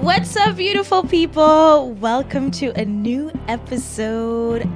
What's up, beautiful people? Welcome to a new episode.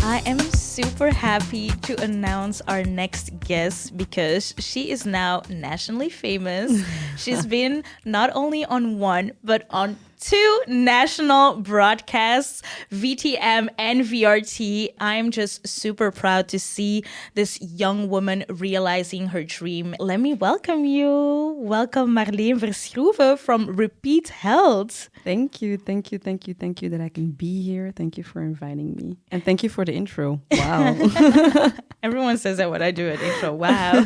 I am super happy to announce our next guest because she is now nationally famous. She's been not only on one, but on two national broadcasts, VTM and VRT. I'm just super proud to see this young woman realizing her dream. Let me welcome you. Welcome Marleen from Repeat Health. Thank you that I can be here. Thank you for inviting me. And thank you for the intro. Wow. Everyone says that when I do an intro. Wow.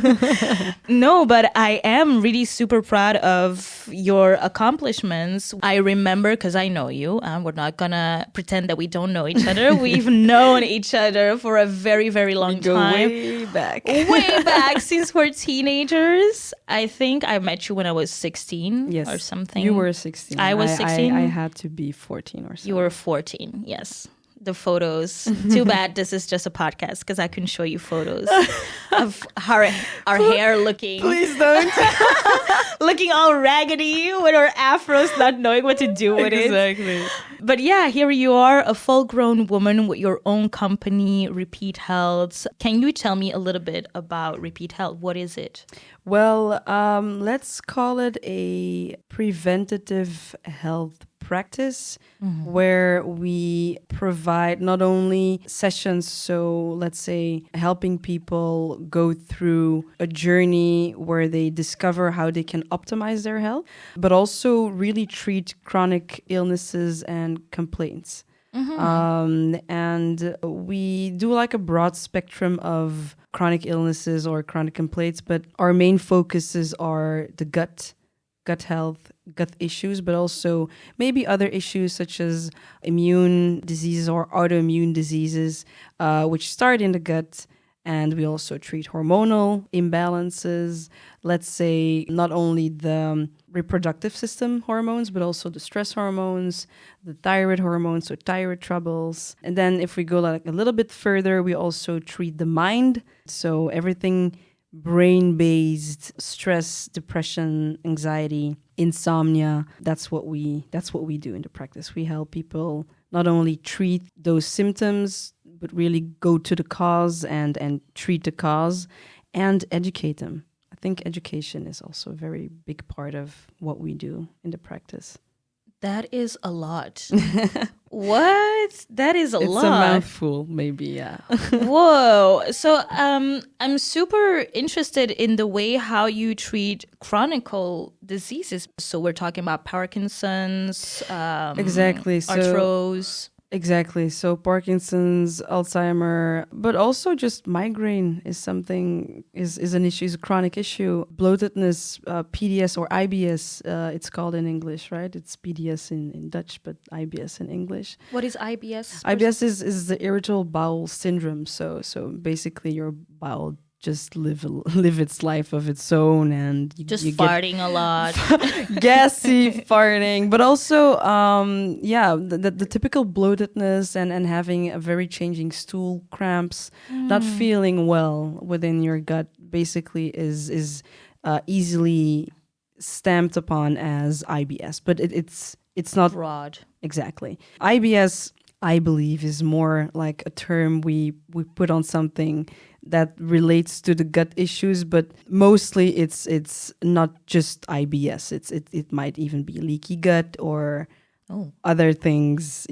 No, but I am really super proud of your accomplishments. I remember, because I know you, we're not gonna pretend that we don't know each other. We've known each other for a very, very long time. Way back. Way back, since we're teenagers. I think I met you when I was 16 or something. You were 16. I was 16. I had to be 14 or so. You were 14, yes. The photos. Too bad this is just a podcast because I can show you photos of our hair looking. Please don't. Looking all raggedy with our afros, not knowing what to do with it. Exactly. But yeah, here you are, a full-grown woman with your own company, Repeat Health. Can you tell me a little bit about Repeat Health? What is it? Well, let's call it a preventative health practice where we provide not only sessions, so let's say helping people go through a journey where they discover how they can optimize their health, but also really treat chronic illnesses and complaints. And we do like a broad spectrum of chronic illnesses or chronic complaints, but our main focuses are the gut health, gut issues, but also maybe other issues such as immune diseases or autoimmune diseases, which start in the gut. And we also treat hormonal imbalances, let's say not only the reproductive system hormones, but also the stress hormones, the thyroid hormones, so thyroid troubles. And then if we go like a little bit further, we also treat the mind. So everything brain-based, stress, depression, anxiety, insomnia. That's what we do in the practice. We help people not only treat those symptoms, but really go to the cause and treat the cause and educate them. I think education is also a very big part of what we do in the practice. That is a lot. What? That is a lot. It's a mouthful, maybe, yeah. Whoa. So I'm super interested in the way how you treat chronic diseases. So we're talking about Parkinson's, exactly. arthros. Exactly. So Parkinson's, Alzheimer, but also just migraine is an issue, is a chronic issue. Bloatedness, PDS or IBS, it's called in English, right? It's PDS in Dutch, but IBS in English. What is IBS? IBS is the irritable bowel syndrome. So basically your bowel just live its life of its own, and you farting a lot, gassy farting, but also the typical bloatedness and having a very changing stool, cramps, not feeling well within your gut basically is easily stamped upon as IBS, but it's not broad. Exactly. IBS, I believe, is more like a term we put on something that relates to the gut issues, but mostly it's not just IBS. It might even be leaky gut or other things,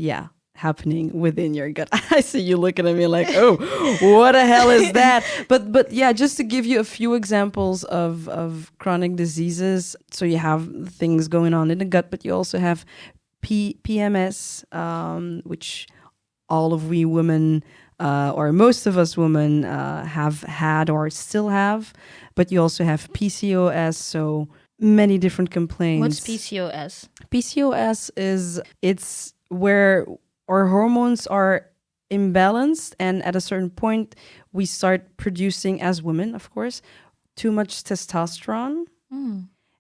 happening within your gut. I see you looking at me like, oh, what the hell is that? But yeah, just to give you a few examples of chronic diseases. So you have things going on in the gut, but you also have PMS, which all of we women or most of us women have had or still have, but you also have PCOS, so many different complaints. What's PCOS? PCOS it's where our hormones are imbalanced, and at a certain point we start producing, as women of course, too much testosterone,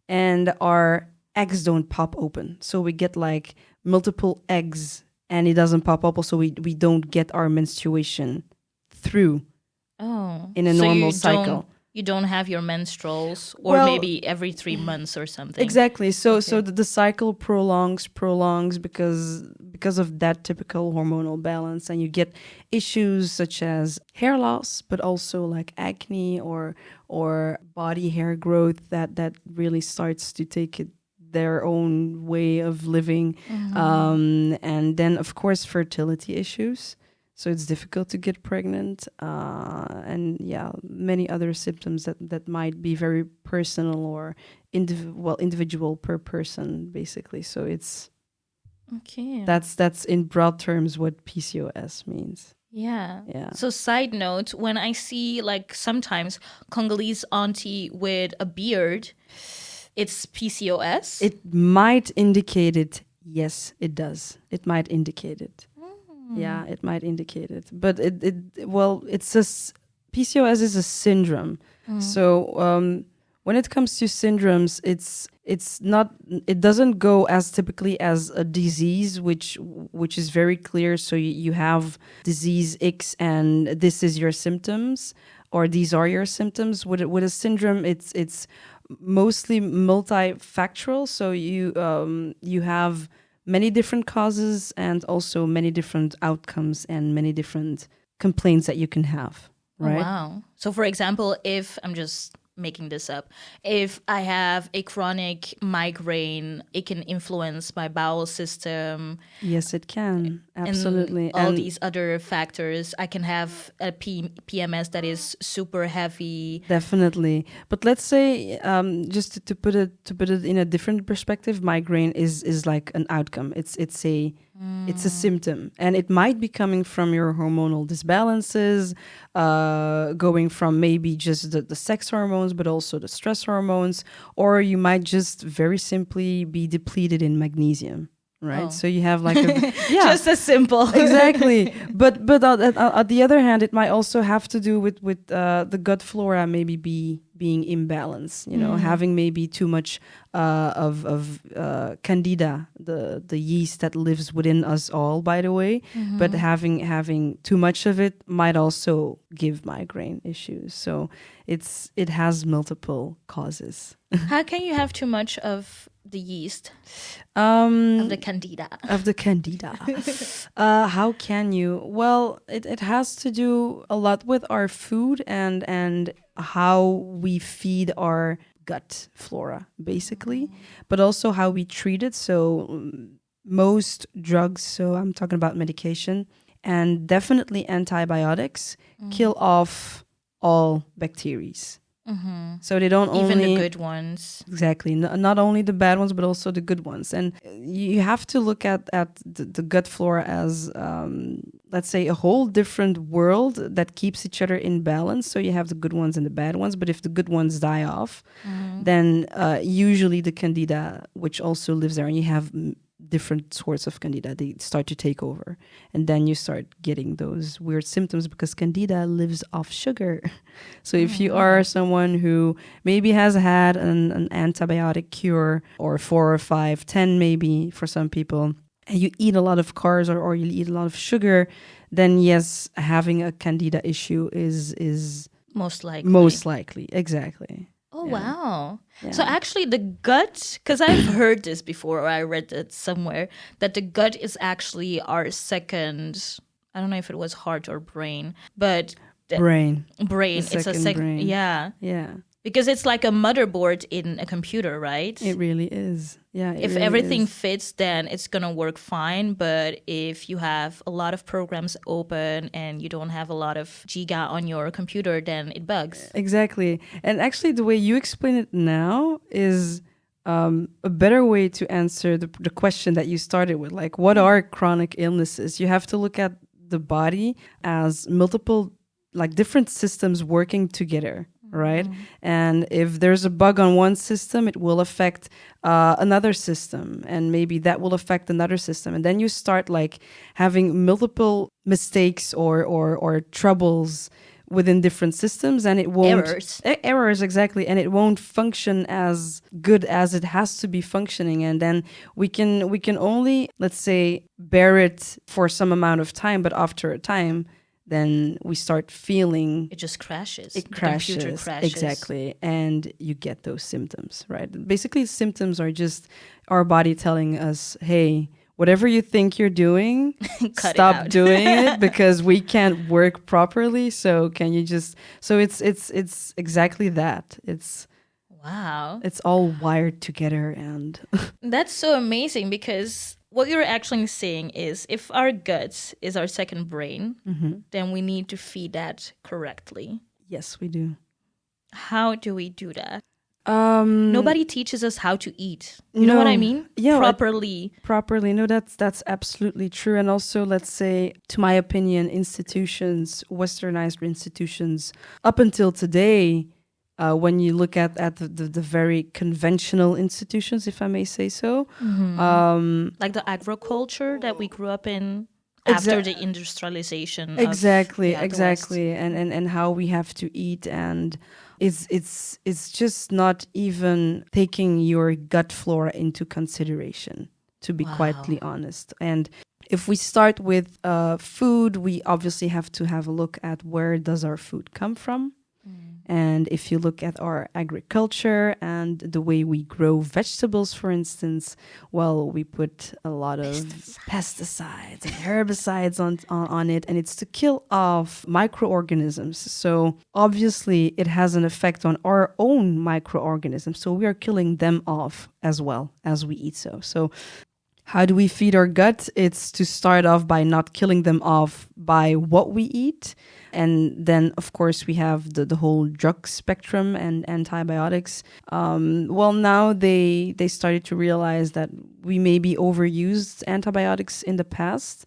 and our eggs don't pop open. So we get like multiple eggs and it doesn't pop up. So we don't get our menstruation through in a normal cycle. You don't have your menstruals, or Well, maybe every 3 months or something. Exactly. So the cycle prolongs because of that typical hormonal balance, and you get issues such as hair loss, but also like acne or body hair growth that really starts to take it their own way of living, and then of course fertility issues. So it's difficult to get pregnant, and many other symptoms that might be very personal or individual per person, basically. So it's Okay. that's in broad terms what PCOS means. Yeah. Yeah. So side note, when I see like sometimes Congolese auntie with a beard, it's PCOS. It might indicate it. Yes, it does. It might indicate it. Yeah, it might indicate it. But PCOS is a syndrome. So when it comes to syndromes, it doesn't go as typically as a disease, which is very clear. So you have disease X and this is your symptoms, or these are your symptoms. With a syndrome, it's mostly multifactorial. So you have many different causes and also many different outcomes and many different complaints that you can have, right? Oh, wow. So for example, if I'm just making this up, if I have a chronic migraine, it can influence my bowel system. Yes, it can. Absolutely. And all these other factors. I can have a PMS that is super heavy. Definitely. But let's say, just to put it in a different perspective, migraine is like an outcome. It's a symptom, and it might be coming from your hormonal disbalances, going from maybe just the sex hormones, but also the stress hormones, or you might just very simply be depleted in magnesium. Right, so you have like just as simple. Exactly. But at the other hand, it might also have to do with the gut flora maybe being imbalanced. You know, having maybe too much of candida, the yeast that lives within us all, by the way. But having too much of it might also give migraine issues. So it has multiple causes. How can you have too much of the yeast? Of the candida. How can you? Well, it has to do a lot with our food and how we feed our gut flora, basically, but also how we treat it. So most drugs, so I'm talking about medication, and definitely antibiotics kill off all bacteria. So they don't even only the good ones. Exactly, not only the bad ones, but also the good ones. And you have to look at the gut flora as, let's say, a whole different world that keeps each other in balance. So you have the good ones and the bad ones. But if the good ones die off, then usually the candida, which also lives there, and you have different sorts of candida, they start to take over, and then you start getting those weird symptoms because candida lives off sugar. So if you are someone who maybe has had an antibiotic cure, or 4 or 5, 10 maybe for some people, and you eat a lot of carbs or you eat a lot of sugar, then yes, having a candida issue is most likely. Exactly. Oh, Yeah. wow. Yeah. So actually the gut, because I've heard this before, or I read it somewhere, that the gut is actually our second, I don't know if it was heart or brain, but Brain. It's a second brain. Yeah. Yeah. Because it's like a motherboard in a computer, right? It really is. Yeah. If really everything is. fits, then it's going to work fine. But if you have a lot of programs open and you don't have a lot of giga on your computer, then it bugs. Exactly. And actually, the way you explain it now is a better way to answer the question that you started with. Like, what are chronic illnesses? You have to look at the body as multiple, like, different systems working together. Right. And if there's a bug on one system, it will affect another system, and maybe that will affect another system. And then you start like having multiple mistakes or troubles within different systems, and it won't errors exactly, and it won't function as good as it has to be functioning. And then we can only, let's say, bear it for some amount of time, but after a time, then we start feeling It just crashes. it The crashes. computer crashes. Exactly, and you get those symptoms, right? Basically, symptoms are just our body telling us, hey, whatever you think you're doing, Cut it stop out. doing it because we can't work properly. So can you just, so it's exactly that. Wow. It's all wired together. And That's so amazing, because what you're actually saying is if our gut is our second brain, then we need to feed that correctly. yes, we do. How do we do that? Nobody teaches us how to eat. You know No. what I mean? Yeah, Properly. No, that's absolutely true. And also, let's say, to my opinion, institutions, westernized institutions, up until today, when you look at the very conventional institutions, if I may say so, Like the agriculture that we grew up in after the industrialization. Exactly, of, the exactly, West. and how we have to eat, and it's just not even taking your gut flora into consideration, to be quietly honest. And if we start with food, we obviously have to have a look at where does our food come from. And if you look at our agriculture and the way we grow vegetables, for instance, well, we put a lot of pesticides and herbicides on it, and it's to kill off microorganisms. So obviously it has an effect on our own microorganisms. So we are killing them off as well as we eat so. So how do we feed our gut? It's to start off by not killing them off by what we eat. And then, of course, we have the whole drug spectrum and antibiotics. Well, now they started to realize that we maybe overused antibiotics in the past.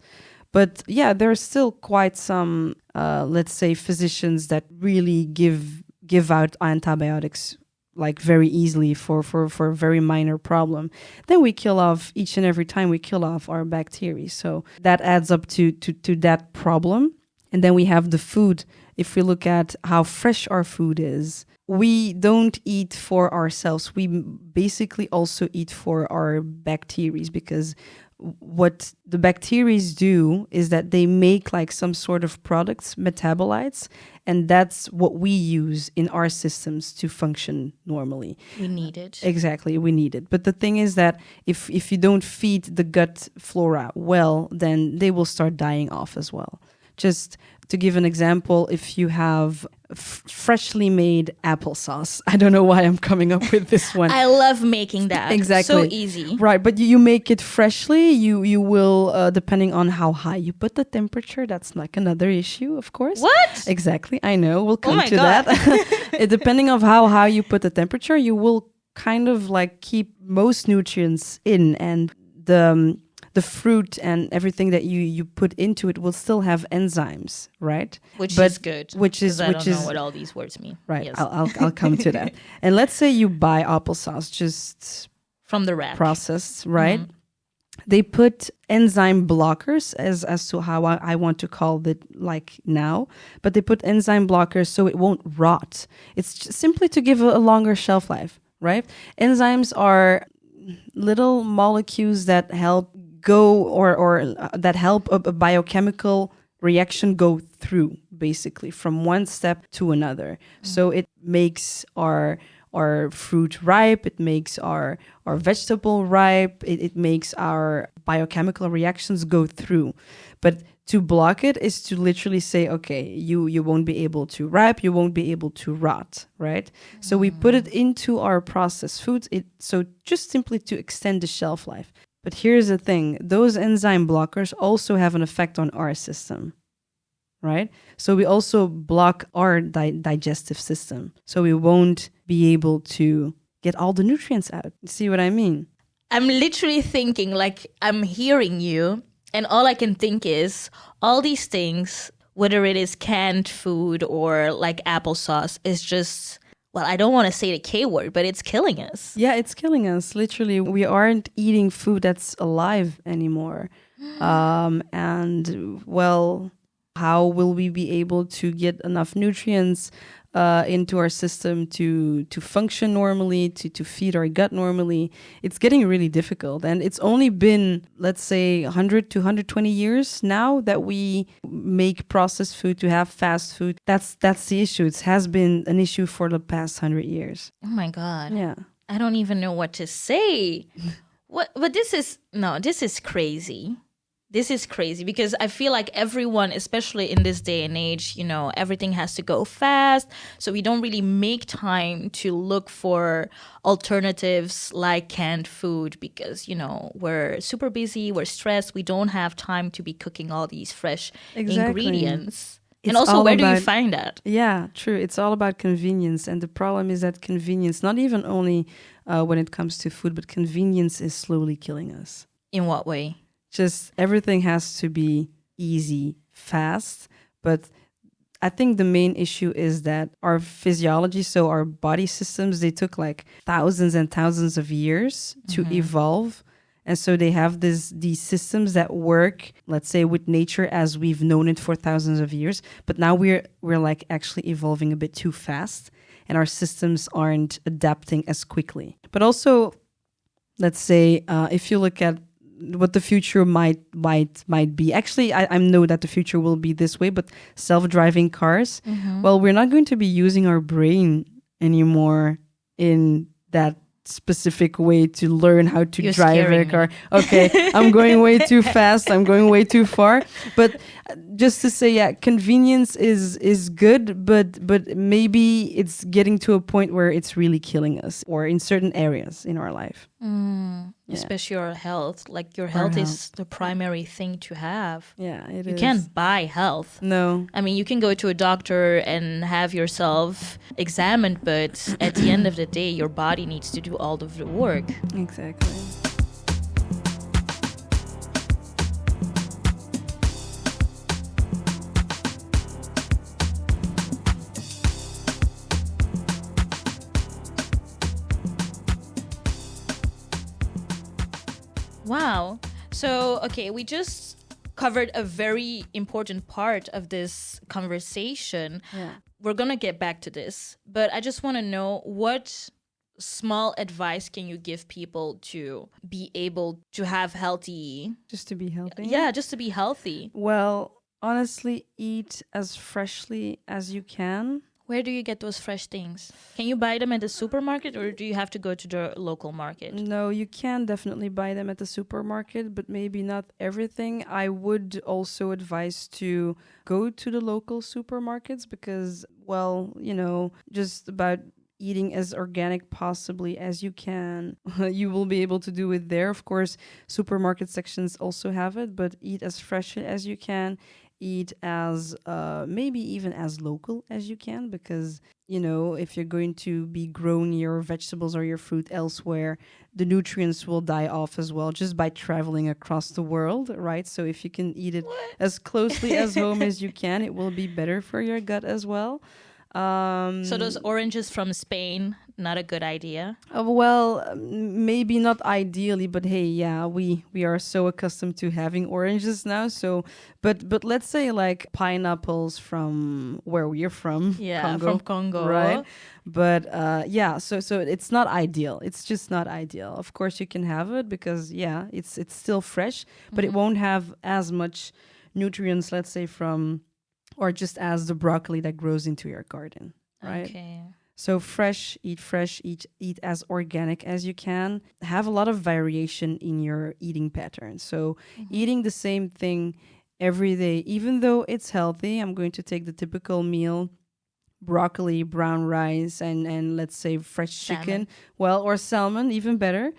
But yeah, there are still quite some, let's say, physicians that really give out antibiotics like very easily for a very minor problem. Then we kill off each and every time we kill off our bacteria. So that adds up to that problem. And then we have the food. If we look at how fresh our food is, we don't eat for ourselves. We basically also eat for our bacteria, because what the bacteria do is that they make like some sort of products, metabolites, and that's what we use in our systems to function normally. We need it. Exactly, we need it. But the thing is that if you don't feed the gut flora well, then they will start dying off as well. Just to give an example, if you have freshly made applesauce, I don't know why I'm coming up with this one. I love making that. Exactly. So easy. Right, but you make it freshly, you will, depending on how high you put the temperature, that's like another issue, of course. What? Exactly, I know, we'll come to God. that. Depending on how high you put the temperature, you will kind of like keep most nutrients in, and the fruit and everything that you put into it will still have enzymes, right? Which is good. I don't know what all these words mean. Right. Yes. I'll come to that. And let's say you buy applesauce just from the rack, processed, right? They put enzyme blockers, as to how I want to call it like now, but they put enzyme blockers so it won't rot. It's just simply to give a longer shelf life, right? Enzymes are little molecules that help go or that help a biochemical reaction go through, basically from one step to another. So it makes our fruit ripe, it makes our vegetable ripe, it makes our biochemical reactions go through. But to block it is to literally say, okay, you won't be able to ripe, you won't be able to rot, right? So we put it into our processed foods, so just simply to extend the shelf life. But here's the thing, those enzyme blockers also have an effect on our system, right? So we also block our digestive system. So we won't be able to get all the nutrients out. You see what I mean? I'm literally thinking, like, I'm hearing you, and all I can think is all these things, whether it is canned food or like applesauce, is just... Well, I don't want to say the K word, but it's killing us. Yeah, it's killing us. Literally, we aren't eating food that's alive anymore. And, well, How will we be able to get enough nutrients into our system to function normally, to feed our gut normally? It's getting really difficult. And it's only been, let's say, 100 to 120 years now that we make processed food, to have fast food. That's the issue. It has been an issue for the past 100 years. Oh my God. Yeah. I don't even know what to say. But this is crazy. This is crazy because I feel like everyone, especially in this day and age, everything has to go fast. So we don't really make time to look for alternatives like canned food because, we're super busy, we're stressed. We don't have time to be cooking all these fresh ingredients. And also, where do you find that? Yeah, true. It's all about convenience. And the problem is that convenience, not even only when it comes to food, but convenience is slowly killing us. In what way? Just everything has to be easy, fast. But I think the main issue is that our physiology, so our body systems, they took like thousands and thousands of years to evolve. And so they have these systems that work, let's say, with nature as we've known it for thousands of years. But now we're like actually evolving a bit too fast, and our systems aren't adapting as quickly. But also, let's say, if you look at what the future might be. Actually, I know that the future will be this way, but self-driving cars, well, we're not going to be using our brain anymore in that specific way to learn how to drive a car. Okay, I'm going way too fast. I'm going way too far. But just to say, yeah, convenience is good, but maybe it's getting to a point where it's really killing us, or in certain areas in our life. Especially your health. Like your health is the primary thing to have. Yeah, it is. You can't buy health. No. I mean, you can go to a doctor and have yourself examined, but at the end of the day, your body needs to do all of the work. Exactly. Wow. So, okay, we just covered a very important part of this conversation. Yeah. We're going to get back to this, but I just want to know, what small advice can you give people to be able to have healthy... Just to be healthy? Yeah, just to be healthy. Well, honestly, eat as freshly as you can. Where do you get those fresh things? Can you buy them at the supermarket, or do you have to go to the local market? No, you can definitely buy them at the supermarket, but maybe not everything. I would also advise to go to the local supermarkets because, well, just about eating as organic possibly as you can. You will be able to do it there. Of course, supermarket sections also have it, but eat as fresh as you can. Eat as maybe even as local as you can, because if you're going to be growing your vegetables or your fruit elsewhere, the nutrients will die off as well just by traveling across the world, right? So if you can eat it as closely as home as you can, it will be better for your gut as well. So those oranges from Spain, not a good idea? Well, maybe not ideally, but hey, yeah, we are so accustomed to having oranges now. So, but let's say like pineapples from where we're from. Yeah, Congo, from Congo. right? But yeah, so it's not ideal. It's just not ideal. Of course, you can have it because it's still fresh, but it won't have as much nutrients, let's say, from... or just as the broccoli that grows into your garden, right? Okay. So eat as organic as you can. Have a lot of variation in your eating patterns. So eating the same thing every day, even though it's healthy, I'm going to take the typical meal, broccoli, brown rice, and let's say fresh chicken. Well, or salmon, even better.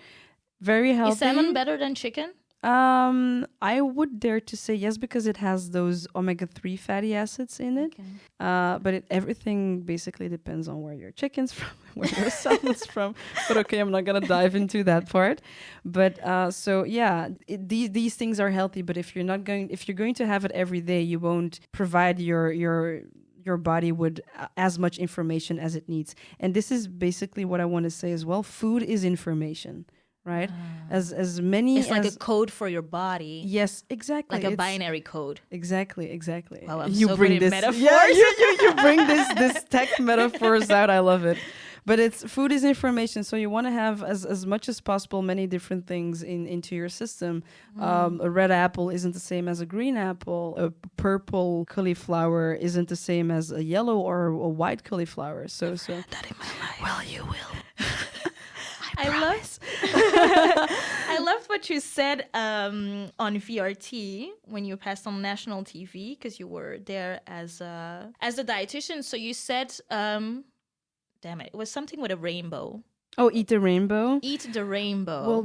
Very healthy. Is salmon better than chicken? I would dare to say yes, because it has those omega-3 fatty acids in it. Okay. But everything basically depends on where your chicken's from, where your salmon's from. But okay, I'm not gonna dive into that part. But so yeah, these things are healthy. But if you're going to have it every day, you won't provide your body with as much information as it needs. And this is basically what I want to say as well. Food is information. right? As many It's like as a code for your body. yes, exactly. Like a It's- binary code. Exactly. Wow, I'm you so bring good at this, metaphors. yeah, you bring this tech metaphors out. I love it. But it's food is information, so you want to have as much as possible many different things into your system. A red apple isn't the same as a green apple. A purple cauliflower isn't the same as a yellow or a white cauliflower. So That in my life. well, you will. I loved what you said on VRT when you passed on national TV because you were there as a dietitian. So you said, damn it was something with a rainbow. Oh, eat the rainbow. Eat the rainbow. Well,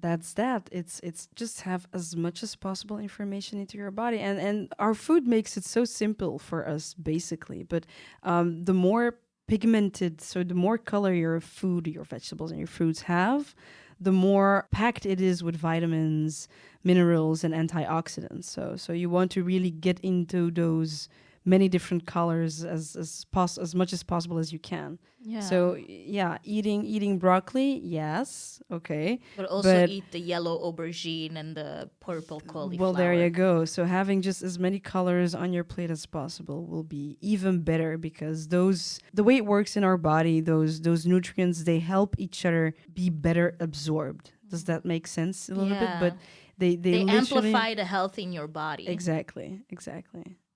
that's that. It's just have as much as possible information into your body, and our food makes it so simple for us, basically. But the more pigmented, so the more color your food, your vegetables, and your fruits have, the more packed it is with vitamins, minerals, and antioxidants. So you want to really get into those many different colors as much as possible as you can. yeah. So yeah, eating broccoli, yes, okay. but also but- eat the yellow aubergine and the purple cauliflower. Well, there you go. So having just as many colors on your plate as possible will be even better because the way it works in our body, those nutrients, they help each other be better absorbed. Does that make sense a little bit? Yeah. But they They literally amplify the health in your body. exactly.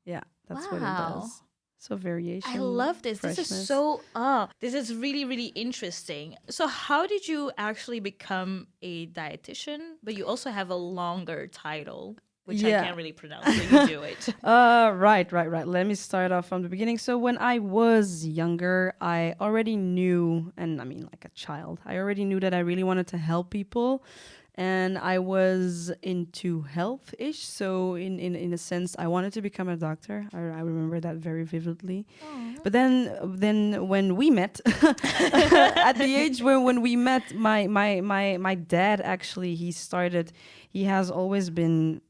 Yeah, that's what it Wow. does. So variation. I love this. This freshness. is this is really, really interesting. So how did you actually become a dietitian? But you also have a longer title, which I Yeah. can't really pronounce, so you do it. Right. Let me start off from the beginning. So when I was younger, I already knew, and I mean like a child, I already knew that I really wanted to help people. And I was into health-ish. So in a sense, I wanted to become a doctor. I remember that very vividly. But then when we met, at the age when we met, my dad actually, he has always been,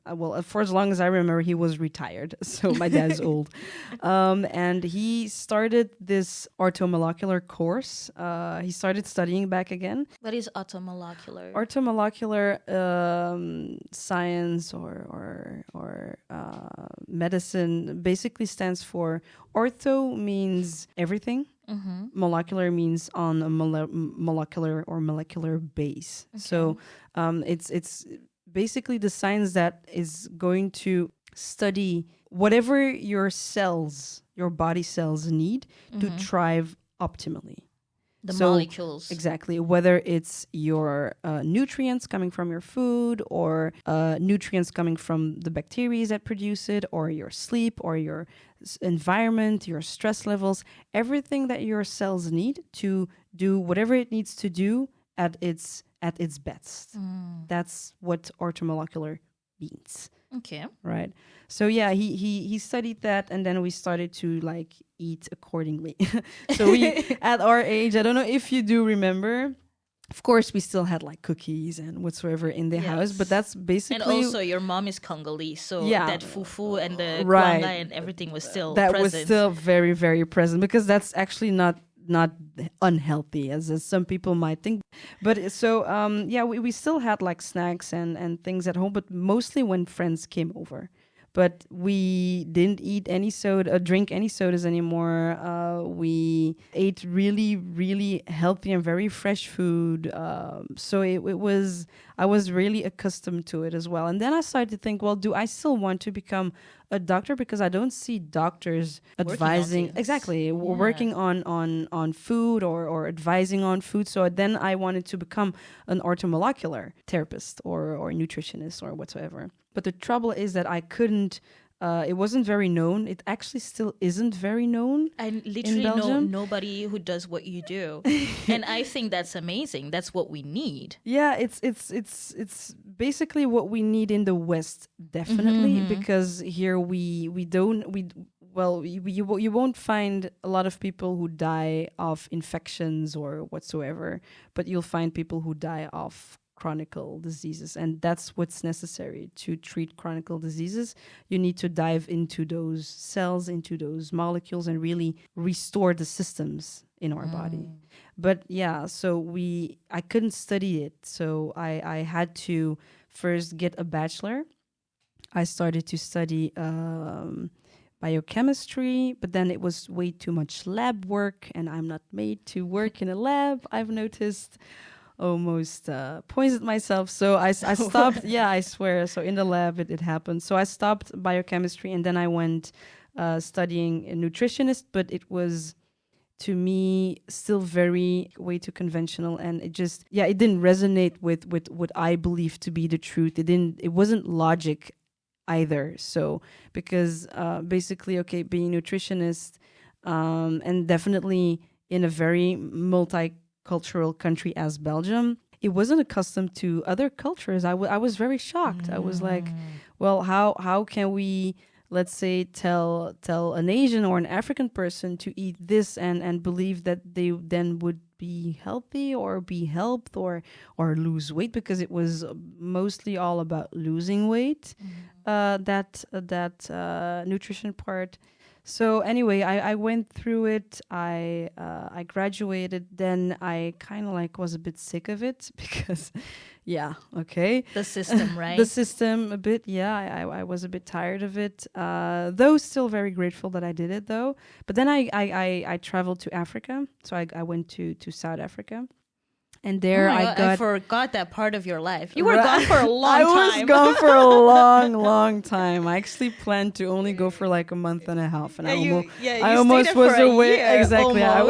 for as long as I remember, he was retired. So my dad is old. And he started this orthomolecular course. He started studying back again. What is orthomolecular? Orthomolecular science or medicine basically stands for ortho means everything. Molecular means on a molecular base. Okay. So it's basically the science that is going to study whatever your body cells need to thrive optimally. The molecules. Exactly. Whether it's your nutrients coming from your food or nutrients coming from the bacteria that produce it or your sleep or your environment, your stress levels, everything that your cells need to do whatever it needs to do at its best. That's what orthomolecular means. Okay. Right. So yeah, he studied that, and then we started to like eat accordingly. So we, at our age, I don't know if you do remember, of course we still had like cookies and whatsoever in the house, but that's basically. And also your mom is Congolese, so Yeah. that fufu and the Right. kwanga and everything was still that present. was still very, very present because that's actually not unhealthy as some people might think. But so yeah, we still had like snacks and things at home, but mostly when friends came over. But we didn't drink any sodas anymore. We ate really, really healthy and very fresh food. So I was really accustomed to it as well. And then I started to think, well, do I still want to become a doctor? Because I don't see doctors advising working on food or advising on food. So then I wanted to become an orthomolecular therapist or nutritionist or whatsoever. But the trouble is that I couldn't. It wasn't very known. It actually still isn't very known. I literally know Belgium. nobody who does what you do, and I think that's amazing. That's what we need. Yeah, it's basically what we need in the West, definitely, because here you won't find a lot of people who die of infections or whatsoever, but you'll find people who die of chronic diseases, and that's what's necessary to treat chronic diseases. You need to dive into those cells, into those molecules, and really restore the systems in our body. But yeah, so I couldn't study it. So I had to first get a bachelor. I started to study biochemistry, but then it was way too much lab work, and I'm not made to work in a lab. I've noticed, almost poisoned myself. So I stopped. Yeah, I swear. So in the lab, it happened. So I stopped biochemistry, and then I went studying a nutritionist, but it was, to me, still way too conventional, and it didn't resonate with what I believe to be the truth. It wasn't logic either. So because basically, okay, being a nutritionist, and definitely in a very multicultural country as Belgium, it wasn't accustomed to other cultures. I was very shocked. I was like, well, how can we, let's say, tell an Asian or an African person to eat this and believe that they then would be healthy or be helped or lose weight, because it was mostly all about losing weight, that nutrition part. So anyway, I went through it. I graduated. Then I kind of like was a bit sick of it because, yeah, okay. The system, right? The system a bit, yeah. I was a bit tired of it. Though still very grateful that I did it though. But then I traveled to Africa. So I went to South Africa. And there I forgot that part of your life. You were gone for a long time. I was gone for a long time. I actually planned to only go for like a month and a half, and I almost was away. Exactly, I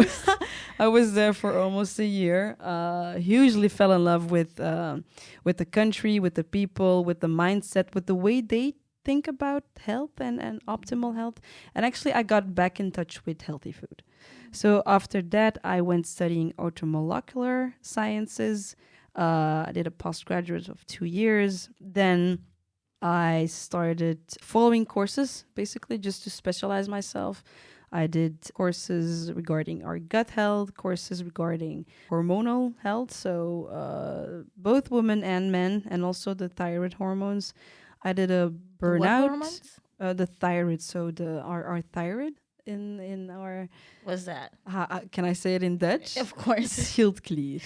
was there for almost a year. Hugely fell in love with the country, with the people, with the mindset, with the way they think about health and optimal health. And actually, I got back in touch with healthy food. So after that, I went studying orthomolecular sciences. I did a postgraduate of 2 years. Then I started following courses, basically just to specialize myself. I did courses regarding our gut health, courses regarding hormonal health, so both women and men, and also the thyroid hormones. I did a burnout. What hormones? The thyroid, so our thyroid. In our, what's that? Can I say it in Dutch? Of course. Schildklier.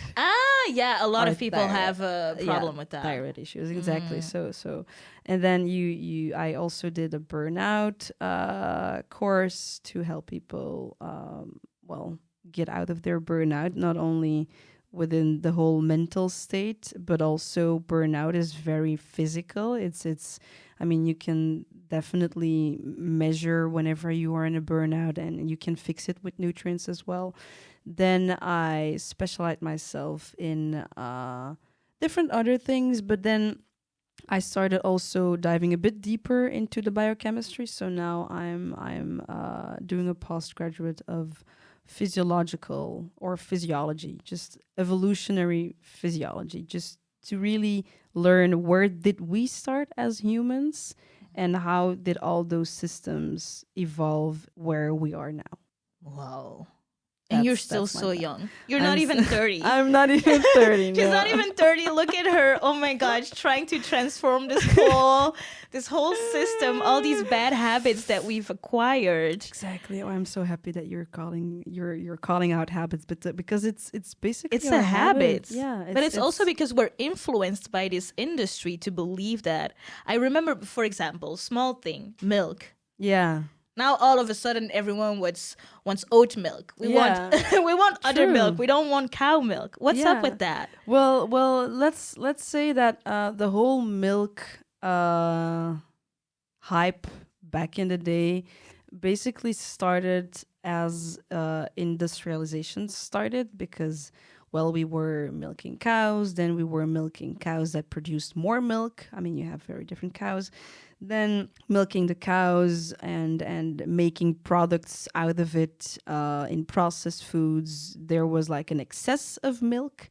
Yeah, a lot Our of people have a problem with that. Thyroid issues, exactly. So, and then I also did a burnout course to help people, get out of their burnout, not only within the whole mental state, but also burnout is very physical. I mean, you can definitely measure whenever you are in a burnout, and you can fix it with nutrients as well. Then I specialized myself in different other things, but then I started also diving a bit deeper into the biochemistry. So now I'm doing a postgraduate of physiological or physiology, just evolutionary physiology, just to really learn where did we start as humans and how did all those systems evolve where we are now. Wow. And you're still so young. You're not even 30. I'm not even 30. She's not even 30. Look at her. Oh my God, she's trying to transform this whole system, all these bad habits that we've acquired. Exactly. Oh, I'm so happy that you're calling out habits, but because it's basically it's a habit. Yeah. But it's also because we're influenced by this industry to believe that. I remember, for example, small thing, milk. Yeah. Now all of a sudden everyone wants oat milk. We want other milk. We don't want cow milk. What's up with that? Well, let's say that the whole milk hype back in the day basically started as industrialization started, because we were milking cows, then we were milking cows that produced more milk. I mean, you have very different cows. Then milking the cows and making products out of it in processed foods. There was like an excess of milk.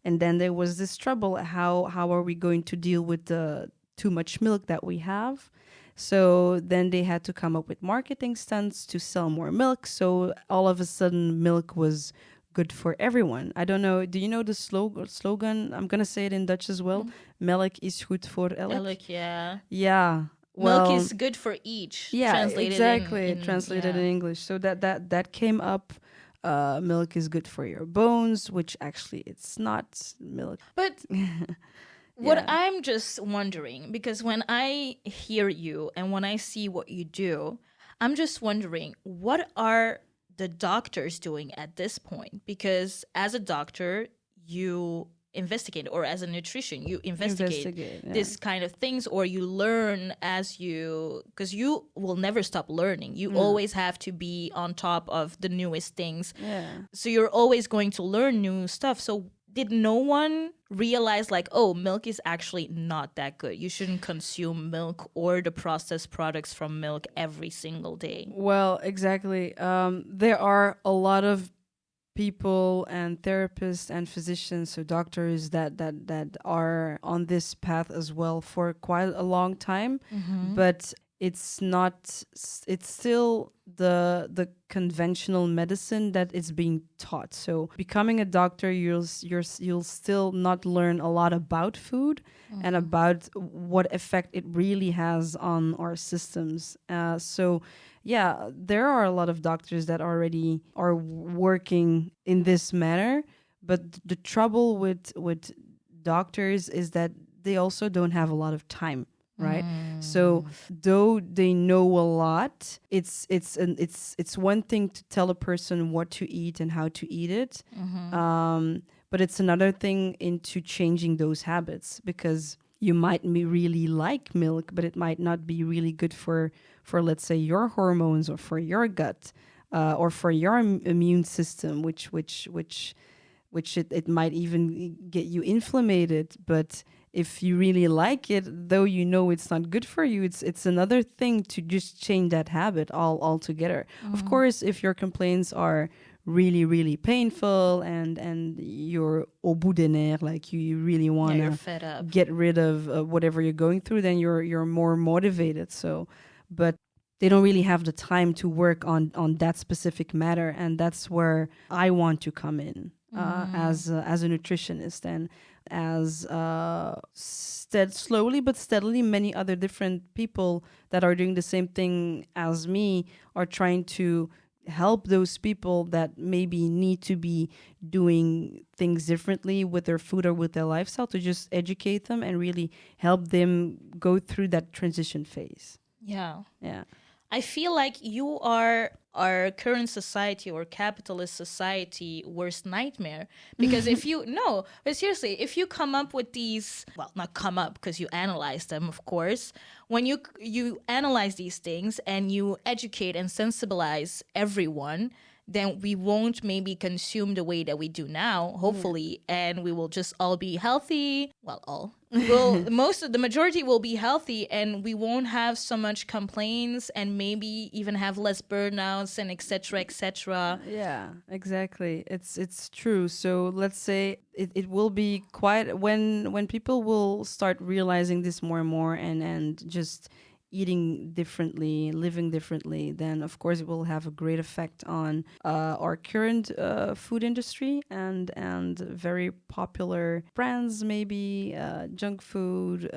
And then there was this trouble. How are we going to deal with the too much milk that we have? So then they had to come up with marketing stunts to sell more milk. So all of a sudden milk was good for everyone. I don't know. Do you know the slogan? I'm going to say it in Dutch as well. Melk is goed voor elk. Elk, yeah. Yeah. Well, milk is good for each. Yeah, translated exactly. Translated in English. So that came up milk is good for your bones, which actually it's not. Milk. But what Yeah. I'm just wondering, because when I hear you and when I see what you do, I'm just wondering, what are the doctors doing at this point? Because as a doctor, you investigate, or as a nutrition, you investigate Yeah. this kind of things, or you learn as you, because you will never stop learning. You always have to be on top of the newest things. Yeah. So you're always going to learn new stuff. So did no one realize like, oh, milk is actually not that good? You shouldn't consume milk or the processed products from milk every single day. Well, exactly. There are a lot of people and therapists and physicians, so doctors that are on this path as well for quite a long time, but it's not. It's still the conventional medicine that is being taught. So becoming a doctor, you'll still not learn a lot about food and about what effect it really has on our systems. So yeah, there are a lot of doctors that already are working in this manner, but the trouble with doctors is that they also don't have a lot of time, right? So though they know a lot, it's one thing to tell a person what to eat and how to eat it, but it's another thing into changing those habits, because you might really like milk, but it might not be really good for let's say your hormones, or for your gut, or for your immune system, which it might even get you inflamed. But if you really like it, though you know it's not good for you, it's another thing to just change that habit altogether. Of course, if your complaints are really, really painful and you're au bout des nerfs, like you really want You're to fed up. get rid of whatever you're going through, then you're more motivated. So, but they don't really have the time to work on that specific matter, and that's where I want to come in as a nutritionist, and as slowly but steadily many other different people that are doing the same thing as me are trying to help those people that maybe need to be doing things differently with their food or with their lifestyle, to just educate them and really help them go through that transition phase. Yeah. Yeah. I feel like you are our current society, or capitalist society, worst nightmare. Because but seriously, if you come up with these, well, not come up because you analyze them, of course. When you analyze these things and you educate and sensibilize everyone, then we won't maybe consume the way that we do now, hopefully, and we will just all be healthy. Well, all. The majority will be healthy, and we won't have so much complaints, and maybe even have less burnouts and etc. etc. Yeah, exactly. It's true. So let's say it will be quite when people will start realizing this more and more, and just eating differently, living differently, then of course it will have a great effect on our current food industry and very popular brands, maybe junk food,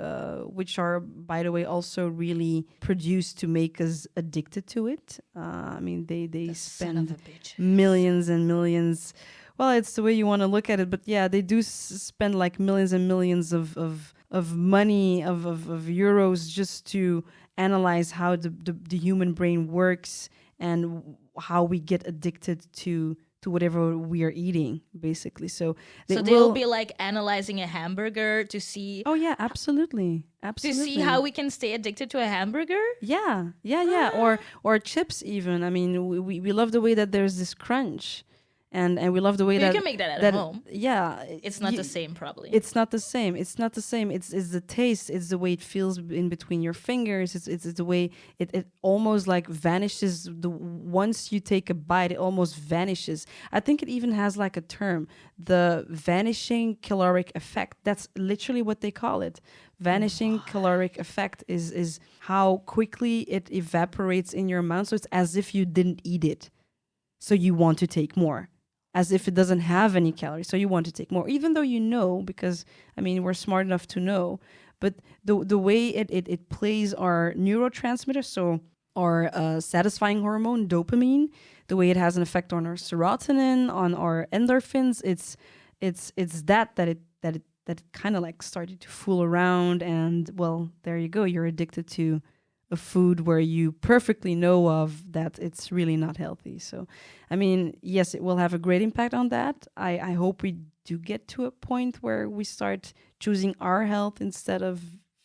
which are, by the way, also really produced to make us addicted to it. I mean, they spend millions and millions. Well, it's the way you want to look at it, but yeah, they do spend like millions and millions of money, of euros, just to analyze how the human brain works and how we get addicted to whatever we are eating, basically. So they will be like analyzing a hamburger to see. Oh yeah, absolutely. To see how we can stay addicted to a hamburger. Yeah. Or chips even. I mean, we love the way that there's this crunch. And we love the way that you can make that at home. Yeah, it's not the same, probably. It's not the same. It's the taste. It's the way it feels in between your fingers. It's the way it almost like vanishes. Once you take a bite, it almost vanishes. I think it even has like a term, the vanishing caloric effect. That's literally what they call it. Vanishing caloric effect is how quickly it evaporates in your mouth. So it's as if you didn't eat it, so you want to take more. As if it doesn't have any calories, so you want to take more, even though you know, because I mean we're smart enough to know. But the way it plays our neurotransmitters, so our satisfying hormone, dopamine, the way it has an effect on our serotonin, on our endorphins. It's that it kind of like started to fool around, and well, there you go. You're addicted to a food where you perfectly know of that it's really not healthy. So, I mean, yes, it will have a great impact on that. I hope we do get to a point where we start choosing our health instead of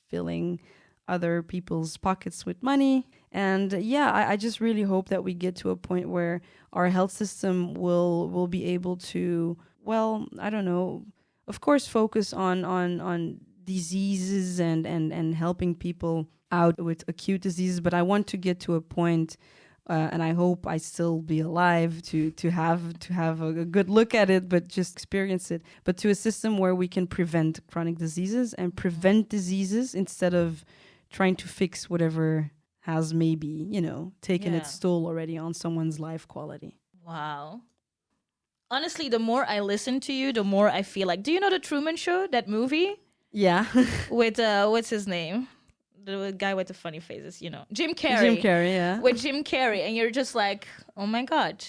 filling other people's pockets with money. And I just really hope that we get to a point where our health system will be able to, well, I don't know, of course, focus on diseases and helping people out with acute diseases. But I want to get to a point, and I hope I still be alive to have a good look at it, but just experience it. But to a system where we can prevent chronic diseases and prevent diseases instead of trying to fix whatever has maybe, taken its toll already on someone's life quality. Wow. Honestly, the more I listen to you, the more I feel like, do you know the Truman Show, that movie? Yeah. With, what's his name? The guy with the funny faces, Jim Carrey. Jim Carrey, yeah. With Jim Carrey. And you're just like, oh my God,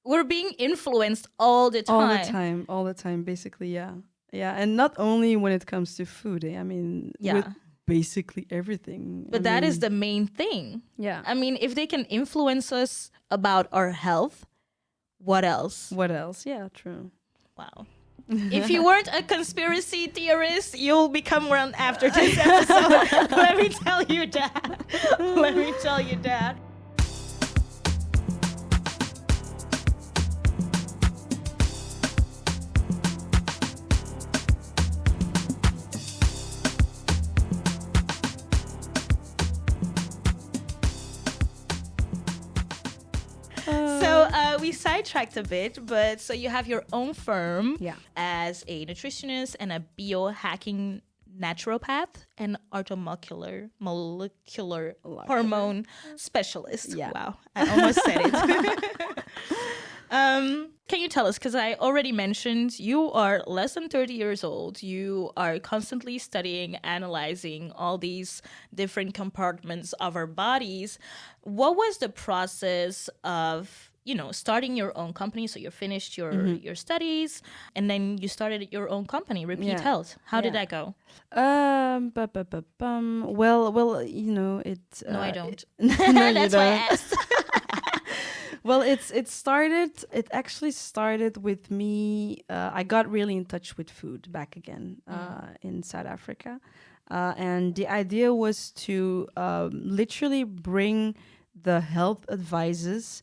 we're being influenced all the time. All the time, basically, yeah. Yeah, and not only when it comes to food, I mean, with basically everything. But that is the main thing. Yeah. I mean, if they can influence us about our health, what else? Yeah, true. Wow. If you weren't a conspiracy theorist, you'll become one after this episode. Let me tell you that. We sidetracked a bit, but so you have your own firm as a nutritionist and a biohacking naturopath and orthomolecular hormone specialist. Yeah. Wow, I almost said it. Can you tell us, because I already mentioned you are less than 30 years old. You are constantly studying, analyzing all these different compartments of our bodies. What was the process of starting your own company? So you finished your studies, and then you started your own company, Repeat Health. How did that go? Well, it's... No, I don't. No, That's why I asked. Well, it actually started with me. I got really in touch with food back again in South Africa. And the idea was to literally bring the health advices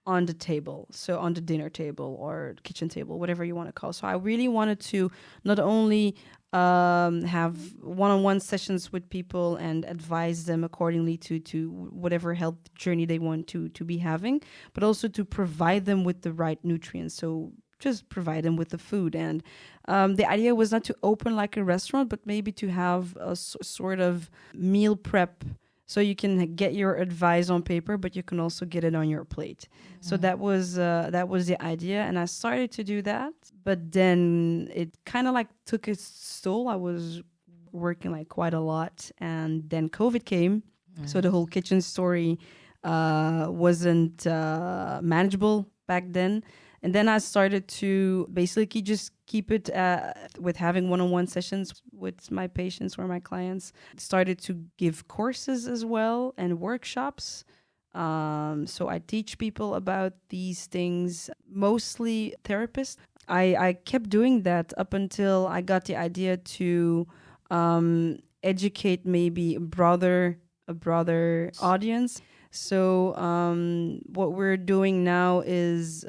on the table, so on the dinner table or kitchen table, whatever you want to call it. So I really wanted to not only have one-on-one sessions with people and advise them accordingly to whatever health journey they want to be having, but also to provide them with the right nutrients. So just provide them with the food. And the idea was not to open like a restaurant, but maybe to have a sort of meal prep. So you can get your advice on paper, but you can also get it on your plate. Mm-hmm. So that was the idea, and I started to do that. But then it kind of like took its toll. I was working like quite a lot, and then COVID came. Mm-hmm. So the whole kitchen story wasn't manageable back then. And then I started to basically just keep it with having one-on-one sessions with my patients or my clients. Started to give courses as well and workshops. So I teach people about these things, mostly therapists. I kept doing that up until I got the idea to educate maybe a broader audience. So what we're doing now is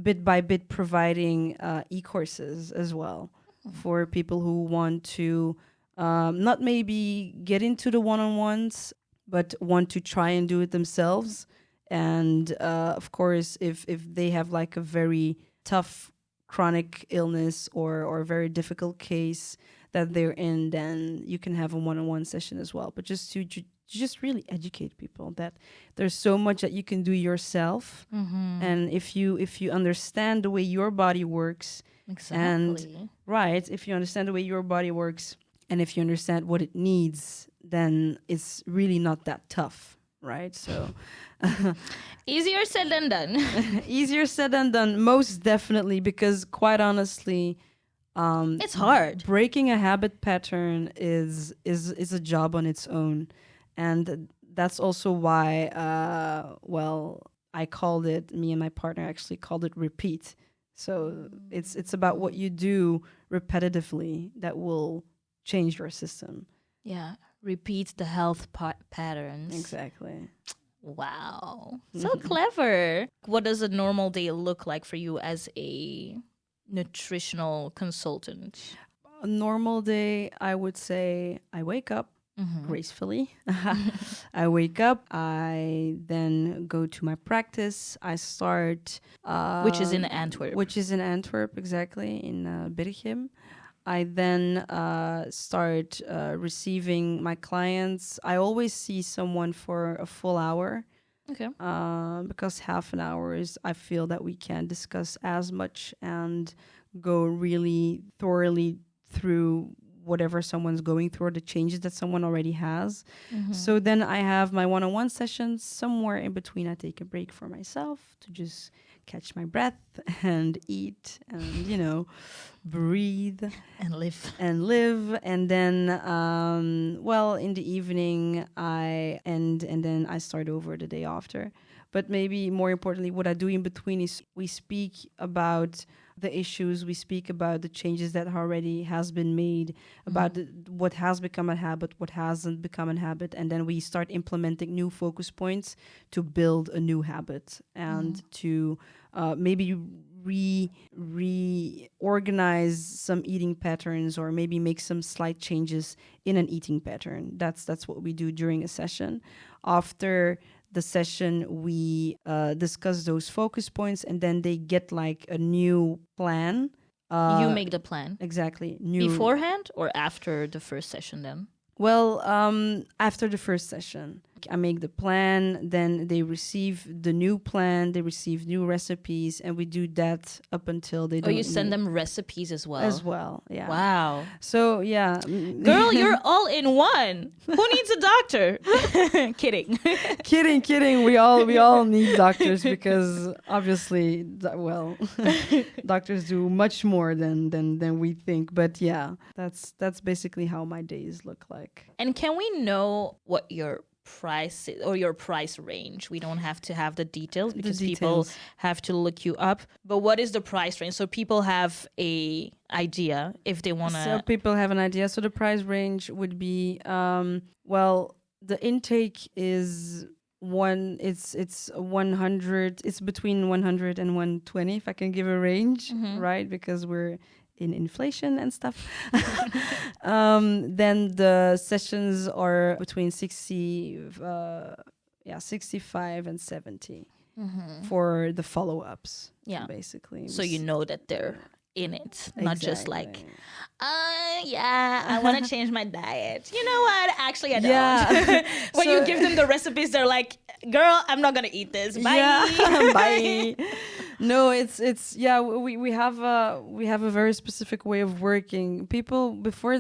bit by bit providing e-courses as well for people who want to not maybe get into the one-on-ones, but want to try and do it themselves. And of course, if they have like a very tough chronic illness or a very difficult case that they're in, then you can have a one-on-one session as well. But just to just really educate people that there's so much that you can do yourself. Mm-hmm. And if you understand the way your body works, exactly. And right, if you understand the way your body works, and if you understand what it needs then it's really not that tough, right? So Easier said than done. easier said than done, most definitely, because quite honestly, It's hard. breaking a habit pattern is a job on its own, and that's also why I called it, me and my partner actually called it repeat. So it's about what you do repetitively that will change your system. Yeah. Repeat the health patterns. Exactly. Wow. So clever. What does a normal day look like for you as a nutritional consultant? A normal day, I would say I wake up gracefully. I wake up, I then go to my practice. I start... Which is in Antwerp. Which is in Antwerp, exactly, in Berchem. I then start receiving my clients. I always see someone for a full hour. Okay. Because half an hour is, I feel that we can discuss as much and go really thoroughly through whatever someone's going through or the changes that someone already has. So then I have my one-on-one sessions. Somewhere in between, I take a break for myself to just catch my breath and eat and, breathe. And live. And then, in the evening, I end and then I start over the day after. But maybe more importantly, what I do in between is we speak about the issues, we speak about the changes that already has been made, about what has become a habit, what hasn't become a habit, and then we start implementing new focus points to build a new habit and to maybe reorganize some eating patterns or maybe make some slight changes in an eating pattern. That's what we do during a session. After the session, we discuss those focus points, and then they get like a new plan. You make the plan. Exactly. Beforehand or after the first session then? Well, after the first session, I make the plan, then they receive the new plan, they receive new recipes, and we do that up until they don't you send them recipes as well? As well, yeah. Wow. So, yeah. Girl, you're all in one. Who needs a doctor? Kidding. Kidding. We all need doctors because obviously, doctors do much more than we think. But yeah, that's basically how my days look like. And can we know what your price or your price range? We don't have to have the details because people have to look you up. But what is the price range? So people have a idea if they want to. So people have an idea. So the price range would be, the intake is it's 100. It's between 100 and 120, if I can give a range, right? Because we're in inflation and stuff. Then the sessions are between 65 and 70 for the follow-ups. Yeah, basically. So you know that they're in it, not just like, I want to change my diet. You know what? Actually, I don't. Yeah. When you give them the recipes, they're like, girl, I'm not going to eat this. Bye. Yeah. Bye. No, it's we have a very specific way of working. People before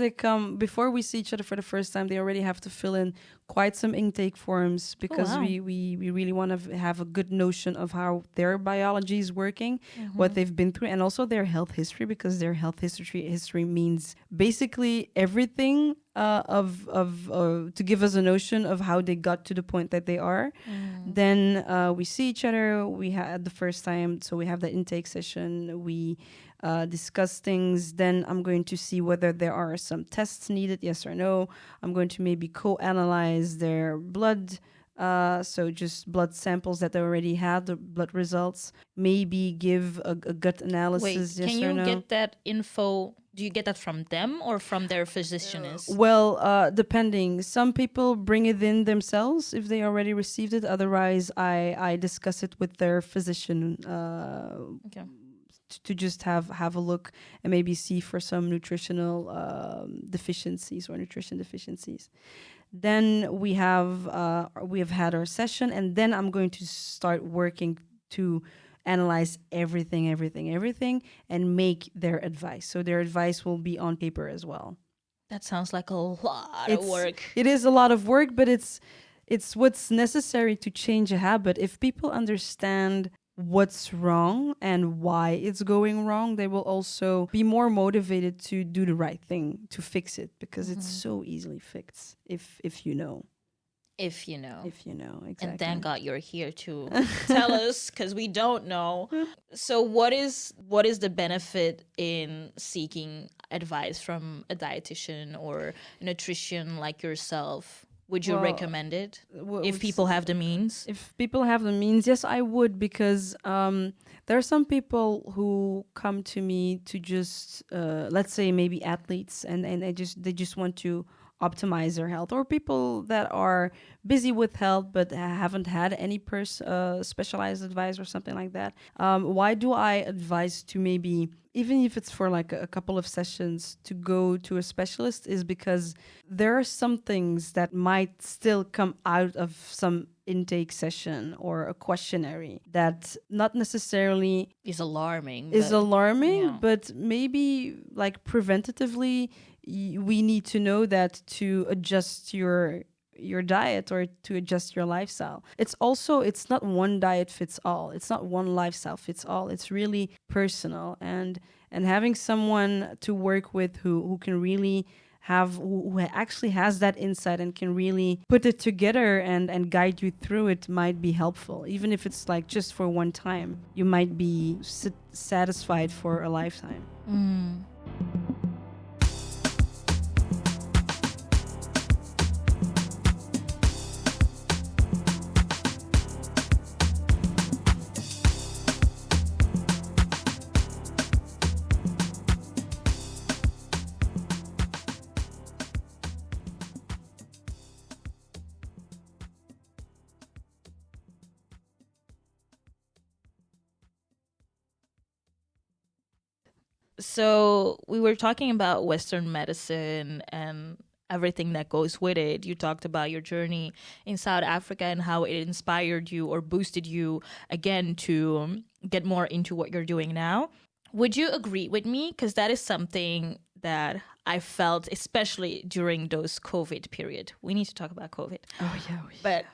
we see each other for the first time, they already have to fill in quite some intake forms because we really want to have a good notion of how their biology is working, what they've been through, and also their health history, because their health history means basically everything to give us a notion of how they got to the point that they are. Then we see each other. We had the first time, so we have the intake session. We discuss things. Then I'm going to see whether there are some tests needed, yes or no. I'm going to maybe co-analyze their blood. So just blood samples that they already had, the blood results. Maybe give a gut analysis, yes or no. Can you get that info? Do you get that from them or from their physicianist? Depending. Some people bring it in themselves if they already received it. Otherwise, I discuss it with their physician. To just have a look and maybe see for some nutritional deficiencies or nutrition deficiencies. Then we have had our session, and then I'm going to start working to analyze everything, and make their advice. So their advice will be on paper as well. That sounds like a lot of work. It is a lot of work, but it's what's necessary to change a habit. If people understand what's wrong and why it's going wrong, they will also be more motivated to do the right thing, to fix it, because it's so easily fixed if you know. If you know. If you know, exactly. And thank God you're here to tell us, because we don't know. So what is the benefit in seeking advice from a dietitian or nutrition like yourself? Would you recommend it if people have the means? If people have the means, yes, I would, because there are some people who come to me to just, let's say maybe athletes, and they just want to optimize their health, or people that are busy with health but haven't had any specialized advice or something like that. Why do I advise to maybe, even if it's for like a couple of sessions, to go to a specialist, is because there are some things that might still come out of some intake session or a questionnaire that not necessarily is alarming, yeah. But maybe like preventatively we need to know that to adjust your diet or to adjust your lifestyle. It's not one diet fits all. It's not one lifestyle fits all. It's really personal, and having someone to work with who can really who actually has that insight and can really put it together and guide you through it might be helpful. Even if it's like just for one time, you might be satisfied for a lifetime. So we were talking about Western medicine and everything that goes with it. You talked about your journey in South Africa and how it inspired you or boosted you again to get more into what you're doing now. Would you agree with me? Because that is something that I felt, especially during those COVID period. We need to talk about COVID. Oh, yeah. But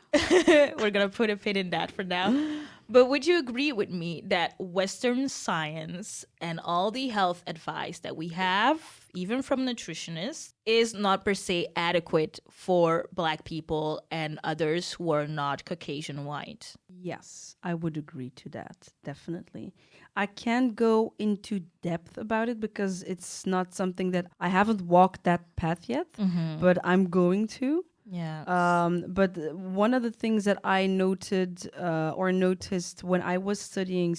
we're going to put a pin in that for now. But would you agree with me that Western science and all the health advice that we have, even from nutritionists, is not per se adequate for Black people and others who are not Caucasian white? Yes, I would agree to that, definitely. I can't go into depth about it because it's not something that I haven't walked that path yet, but I'm going to. Yeah. But one of the things that I noticed when I was studying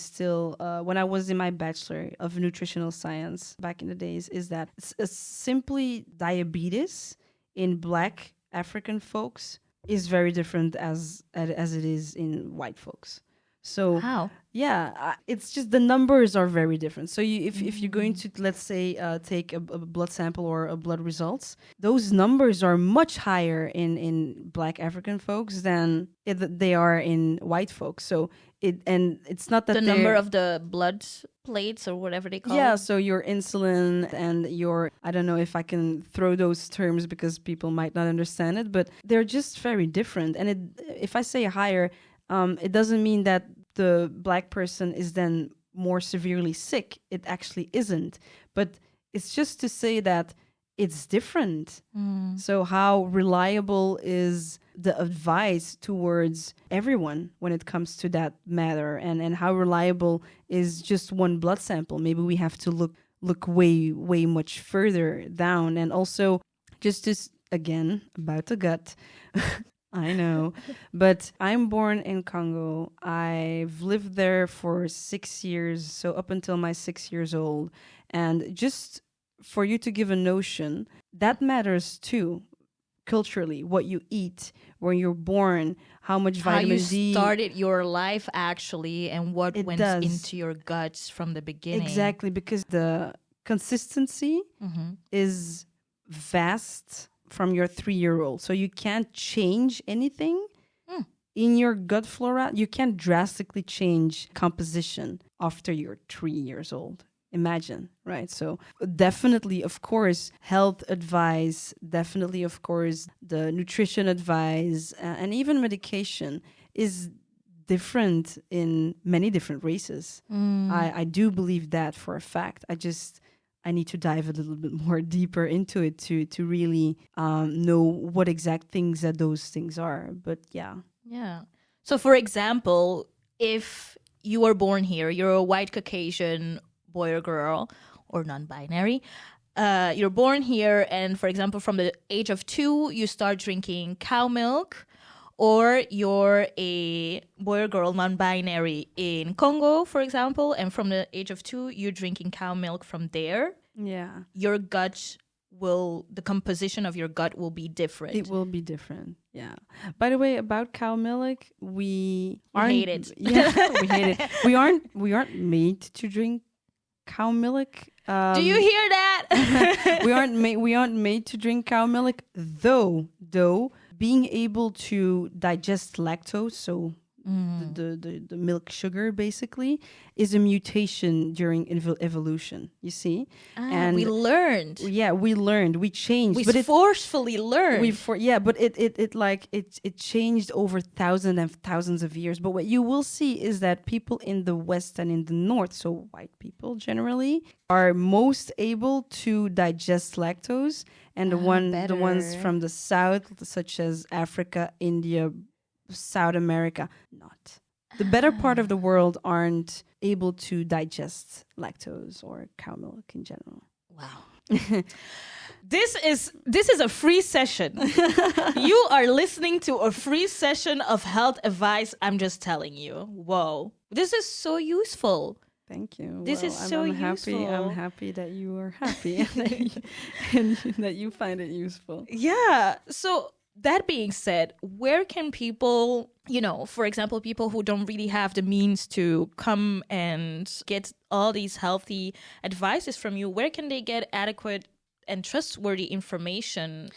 when I was in my Bachelor of Nutritional Science back in the days, is that simply diabetes in Black African folks is very different as it is in white folks. So how? Yeah, it's just the numbers are very different. So if you're going to, let's say, take a blood sample or a blood results, those numbers are much higher in Black African folks than they are in white folks. So it's not that the number of the blood plates or whatever they call it. Yeah, so your insulin and I don't know if I can throw those terms because people might not understand it, but they're just very different. And if I say higher, it doesn't mean that the Black person is then more severely sick. It actually isn't. But it's just to say that it's different. So how reliable is the advice towards everyone when it comes to that matter? And how reliable is just one blood sample? Maybe we have to look way, way much further down. And also, again, about the gut... I know, but I'm born in Congo. I've lived there for 6 years, so up until my 6 years old. And just for you to give a notion, that matters too, culturally, what you eat, where you're born, how much vitamin D. How you started your life, actually, and what went into your guts from the beginning. Exactly, because the consistency is vast from your 3-year-old. So you can't change anything in your gut flora. You can't drastically change composition after you're 3 years old. imagine, right? So definitely, of course, health advice, definitely, of course, the nutrition advice, and even medication is different in many different races. I do believe that for a fact. I need to dive a little bit more deeper into it to really know what exact things that those things are. But yeah. Yeah. So for example, if you were born here, you're a white Caucasian boy or girl or non-binary, you're born here, and for example, from the age of 2, you start drinking cow milk, or you're a boy or girl non-binary in Congo, for example, and from the age of 2, you're drinking cow milk from there. Yeah. Your gut the composition of your gut will be different. It will be different. Yeah. By the way, about cow milk, we hate it. Yeah, we hate it. We aren't made to drink cow milk. Do you hear that? we aren't made to drink cow milk, though being able to digest lactose, so the milk sugar basically, is a mutation during evolution, you see. And we learned. Yeah, we changed. We forcefully learned. But it changed over thousands and thousands of years. But what you will see is that people in the West and in the North, so white people generally, are most able to digest lactose, and the ones from the South, such as Africa, India, South America, not. The better part of the world aren't able to digest lactose or cow milk in general. Wow. This is a free session. You are listening to a free session of health advice. I'm just telling you. Whoa. This is so useful. Thank you. This is so useful. I'm happy that you are happy and that you find it useful. Yeah. So that being said, where can people, for example, people who don't really have the means to come and get all these healthy advices from you, where can they get adequate and trustworthy information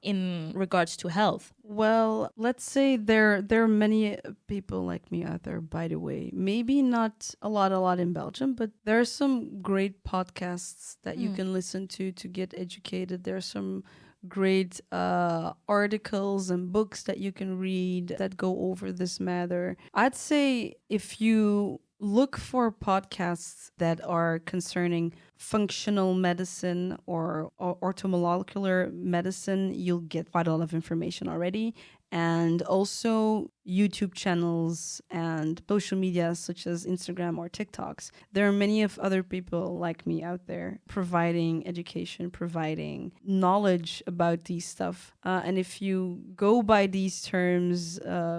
in regards to health? Well, let's say there are many people like me out there, by the way. Maybe not a lot in Belgium, but there are some great podcasts that you can listen to get educated. There are some great articles and books that you can read that go over this matter. I'd say if you look for podcasts that are concerning functional medicine or orthomolecular medicine, you'll get quite a lot of information already. And also YouTube channels and social media such as Instagram or TikToks. There are many of other people like me out there providing education, providing knowledge about these stuff. And if you go by these terms,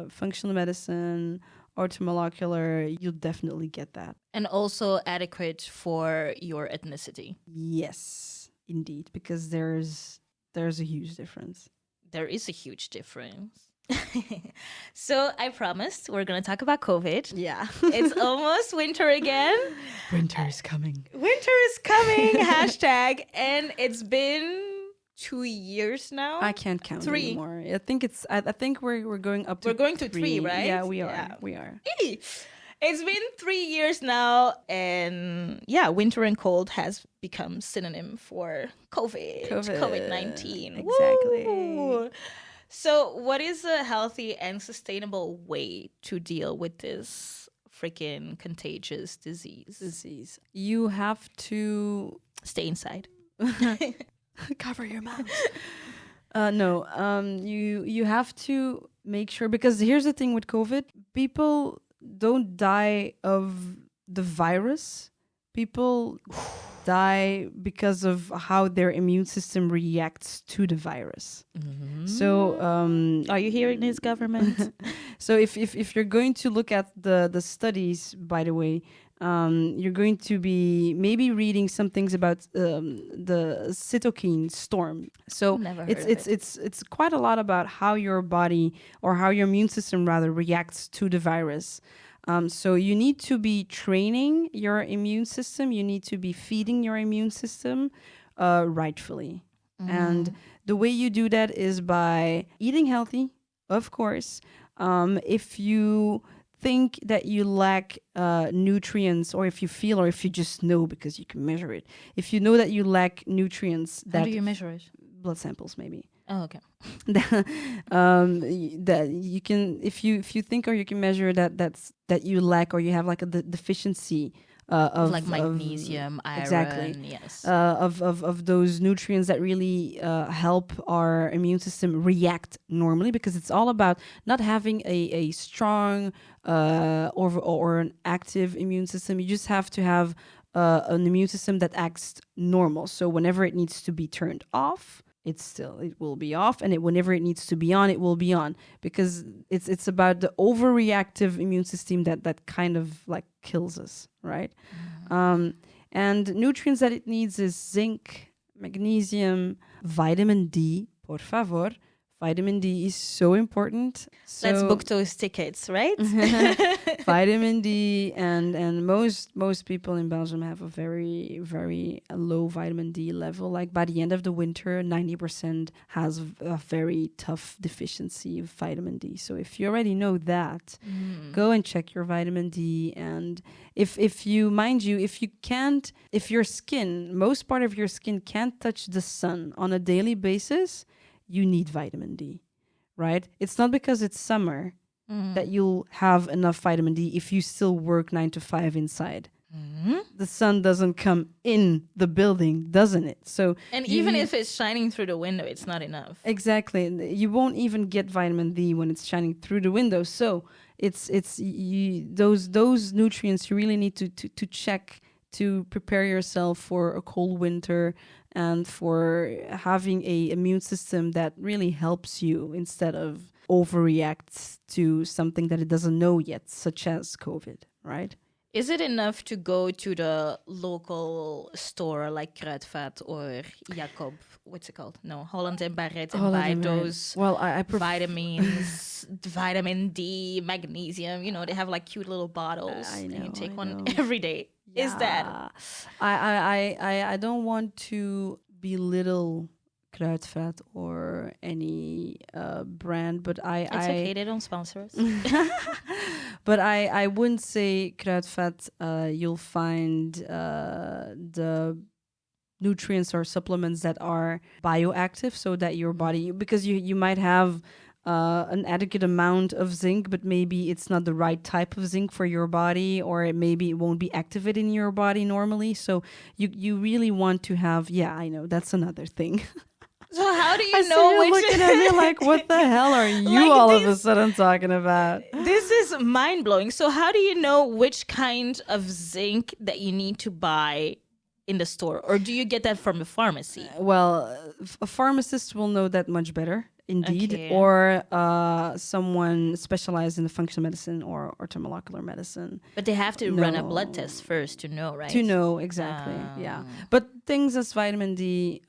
functional medicine, orthomolecular, you'll definitely get that. And also adequate for your ethnicity. Yes, indeed, because there's a huge difference. There is a huge difference. So I promised we're going to talk about COVID. Yeah. It's almost winter again. Winter is coming. Winter is coming, hashtag. And it's been 2 years now. I can't count 3 anymore. I think we're going up to We're going to 3, right? Yeah, we are. It's been 3 years now, and winter and cold has become synonym for COVID-19. Exactly. Woo! So what is a healthy and sustainable way to deal with this freaking contagious disease? You have to stay inside. Cover your mouth. You have to make sure, because here's the thing with COVID, people don't die of the virus. People die because of how their immune system reacts to the virus. Mm-hmm. So, are you hearing this, government? So, if you're going to look at the studies, by the way, you're going to be maybe reading some things about the cytokine storm. So it's quite a lot about how your body, or how your immune system rather, reacts to the virus. So you need to be training your immune system. You need to be feeding your immune system rightfully. Mm-hmm. And the way you do that is by eating healthy, of course. If you think that you lack nutrients, or if you feel, or if you just know because you can measure it, if you know that you lack nutrients, How do you measure it? blood samples maybe. Oh, okay. That you can, if you think, or you can measure that you lack, or you have like a deficiency of like magnesium, iron, exactly, yes, of those nutrients that really help our immune system react normally, because it's all about not having a strong or an active immune system. You just have to have an immune system that acts normal. So whenever it needs to be turned off, it will be off, and whenever it needs to be on, it will be on, because it's about the overreactive immune system that kind of like kills us, right? And nutrients that it needs is zinc, magnesium, vitamin D, por favor. Vitamin D is so important. So let's book those tickets, right? Vitamin D, and most people in Belgium have a very, very low vitamin D level. Like by the end of the winter, 90% has a very tough deficiency of vitamin D. So if you already know that, go and check your vitamin D. And if your skin, most part of your skin can't touch the sun on a daily basis, you need vitamin D, right? It's not because it's summer that you'll have enough vitamin D if you still work 9 to 5 inside. The sun doesn't come in the building, doesn't it? So, and even if it's shining through the window, it's not enough. Exactly. You won't even get vitamin D when it's shining through the window. So those nutrients you really need to check to prepare yourself for a cold winter, and for having a immune system that really helps you instead of overreacts to something that it doesn't know yet, such as COVID, right? Is it enough to go to the local store like Kruidvat or Jacob, what's it called? No, Holland and Barrett, and buy those vitamins, vitamin D, magnesium, they have like cute little bottles, and you take one every day. Yeah. Is that? I don't want to belittle Kruidvat or any brand, but it's okay, they don't sponsor us. But I wouldn't say Kruidvat. You'll find the nutrients or supplements that are bioactive, so that your body, because you might have an adequate amount of zinc, but maybe it's not the right type of zinc for your body, or maybe it won't be activated in your body normally. So you really want to have, I know, that's another thing. So how do you know which... looking at me like, what the hell are you like all of a sudden talking about? This is mind-blowing. So how do you know which kind of zinc that you need to buy in the store? Or do you get that from the pharmacy? Well, a pharmacist will know that much better. Indeed, okay. Or someone specialized in the functional medicine or orthomolecular medicine. But they have to run a blood test first to know, right? To know, exactly, yeah. But things as vitamin D,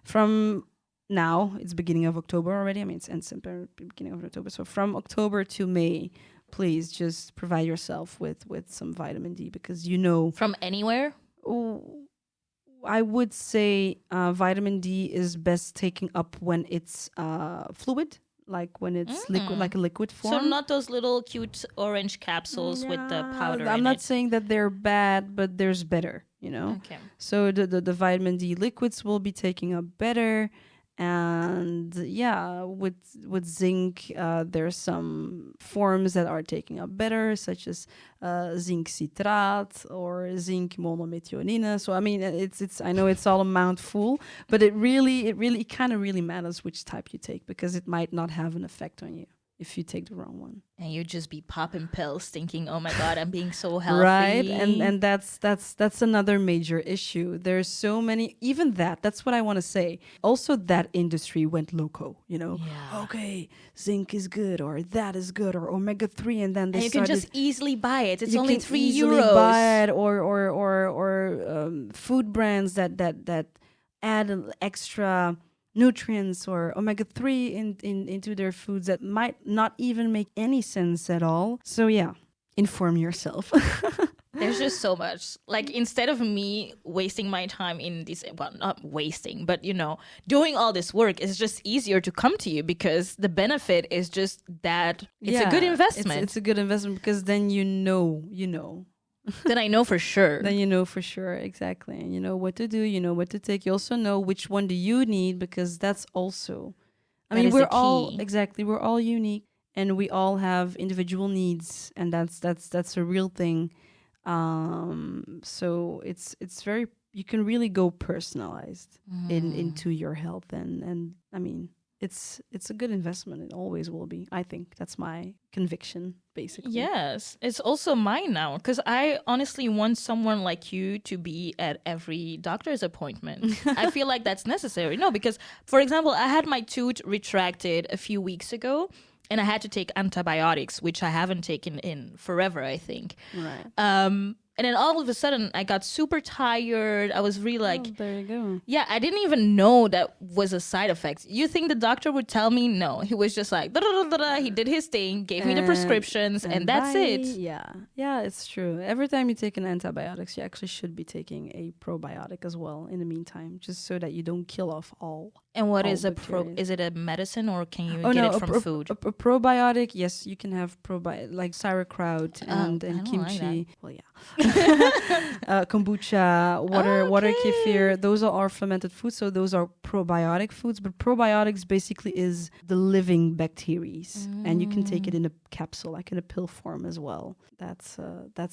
from now, it's beginning of October already. It's beginning of October. So from October to May, please just provide yourself with some vitamin D, because From anywhere? I would say vitamin D is best taken up when it's fluid, like when it's liquid, like a liquid form. So not those little cute orange capsules with the powder I'm not saying that they're bad, but there's better, Okay. So the vitamin D liquids will be taking up better. And with zinc, there's some forms that are taking up better, such as zinc citrate or zinc monomethionine. So it's I know it's all a mouthful, but it kind of really matters which type you take, because it might not have an effect on you if you take the wrong one. And you just be popping pills thinking, oh my God, I'm being so healthy. Right. And that's another major issue. There's so many, even that's what I want to say. Also, that industry went loco, Yeah. Okay, zinc is good, or that is good, or omega-3, and then you can just easily buy it. It's only €3. Easily buy it, or food brands that add an extra nutrients or omega-3 into their foods that might not even make any sense at all. So inform yourself. There's just so much. Like, instead of me wasting my time in this, well, not wasting, but, doing all this work, it's just easier to come to you because the benefit is just that it's a good investment. It's a good investment because then you know. Then I know for sure. Then you know for sure, exactly. And you know what to do, you know what to take. You also know which one do you need because that's also... we're all unique and we all have individual needs, and that's a real thing. So it's very, you can really go personalized into your health, and it's a good investment. It always will be. I think that's my conviction, basically. Yes, it's also mine now because I honestly want someone like you to be at every doctor's appointment. I feel like that's necessary. No, because, for example, I had my tooth retracted a few weeks ago and I had to take antibiotics, which I haven't taken in forever, I think. Right. And then all of a sudden, I got super tired. I was really like... there you go. Yeah, I didn't even know that was a side effect. You think the doctor would tell me? No. He was just like... He did his thing, gave me the prescriptions, and that's it. Yeah, it's true. Every time you take an antibiotics, you actually should be taking a probiotic as well in the meantime, just so that you don't kill off all. And what is is it a medicine or can you get it from food? A probiotic, yes, you can have like sauerkraut and kimchi. Well, yeah. Kombucha, water kefir, those are all fermented foods, so those are probiotic foods. But probiotics basically is the living bacteria, and you can take it in a capsule, like in a pill form as well. That's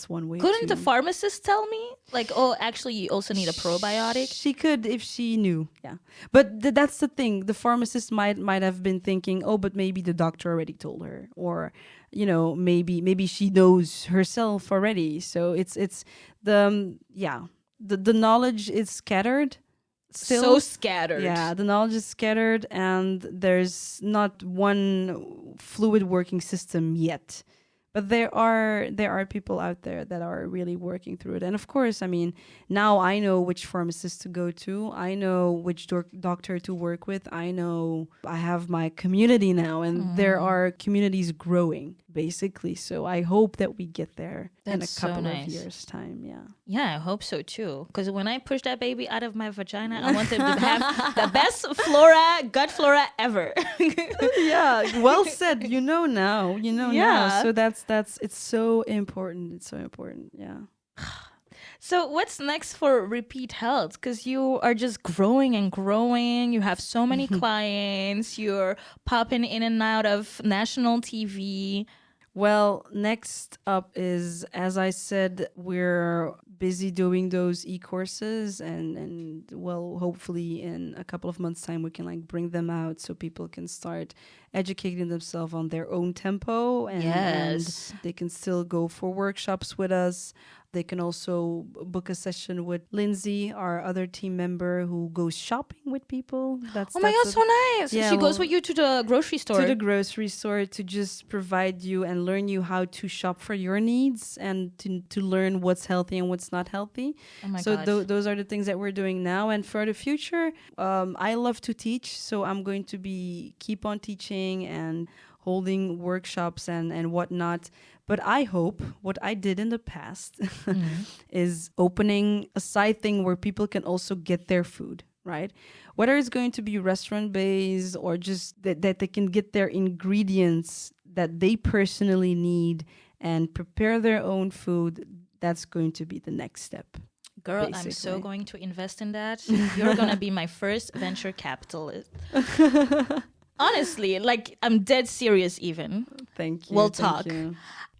one way. Couldn't the pharmacist tell me, like, oh, actually, you also need a probiotic? She could if she knew, yeah. But that's the thing. The pharmacist might have been thinking, oh, but maybe the doctor already told her, or maybe she knows herself already. So it's the knowledge is scattered. Still. So scattered. Yeah, the knowledge is scattered, and there's not one fluid working system yet. But there are people out there that are really working through it. And of course, now I know which pharmacist to go to. I know which doctor to work with. I know I have my community now, and there are communities growing, basically. So I hope that we get there in a couple of years' time. Yeah. Yeah, I hope so too. Because when I push that baby out of my vagina, I want them to have the best gut flora ever. Yeah, well said. You know now. Now. So that's it's so important. It's so important. Yeah. So what's next for Repeat Health? Because you are just growing and growing. You have so many clients. You're popping in and out of national TV. Well, next up is, as I said, we're busy doing those e-courses, and well, hopefully in a couple of months' time we can bring them out so people can start educating themselves on their own tempo, and they can still go for workshops with us. They can also book a session with Lindsay, our other team member, who goes shopping with people. Oh my God, so nice. Yeah, she goes with you to the grocery store. To the grocery store to just provide you and learn you how to shop for your needs and to learn what's healthy and what's not healthy. Oh my God. So those are the things that we're doing now. And for the future, I love to teach. So I'm going to keep on teaching and holding workshops and whatnot. But I hope what I did in the past is opening a side thing where people can also get their food, right? Whether it's going to be restaurant-based or just that they can get their ingredients that they personally need and prepare their own food, that's going to be the next step. Girl, basically. I'm so going to invest in that. You're going to be my first venture capitalist. Honestly, I'm dead serious even. Thank you. We'll talk.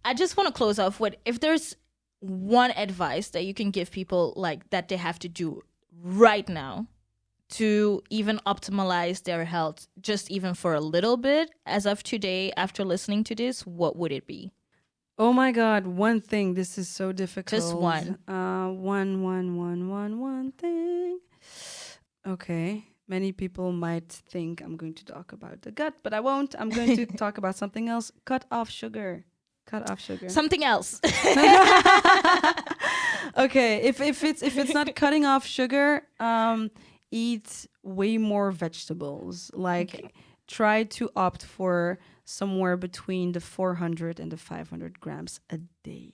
I just want to close off with, if there's one advice that you can give people that they have to do right now to even optimize their health, just even for a little bit, as of today, after listening to this, what would it be? Oh my God, one thing. This is so difficult. Just one. One thing. Okay. Many people might think I'm going to talk about the gut, but I won't. I'm going to talk about something else. Cut off sugar. Something else. Okay, if it's not cutting off sugar, eat way more vegetables. Try to opt for somewhere between the 400 and the 500 grams a day.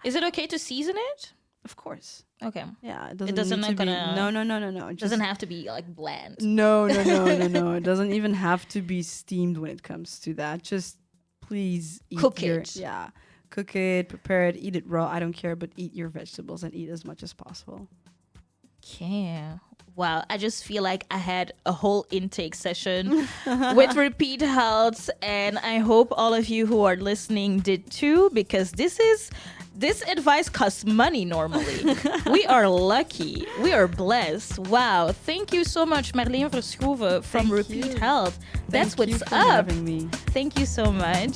Is it okay to season it? Of course. Okay. Yeah, It doesn't need to be, gonna. no. It doesn't have to be like bland. No. It doesn't even have to be steamed when it comes to that. Just please eat Cook it. Yeah, cook it, prepare it, eat it raw. I don't care, but eat your vegetables and eat as much as possible. Okay. Wow, I just feel like I had a whole intake session with Repeat Health, and I hope all of you who are listening did too, because this advice costs money normally. We are lucky. We are blessed. Wow. Thank you so much, Marleen Verschoeven from Repeat Health. That's what's up. Having me. Thank you so much.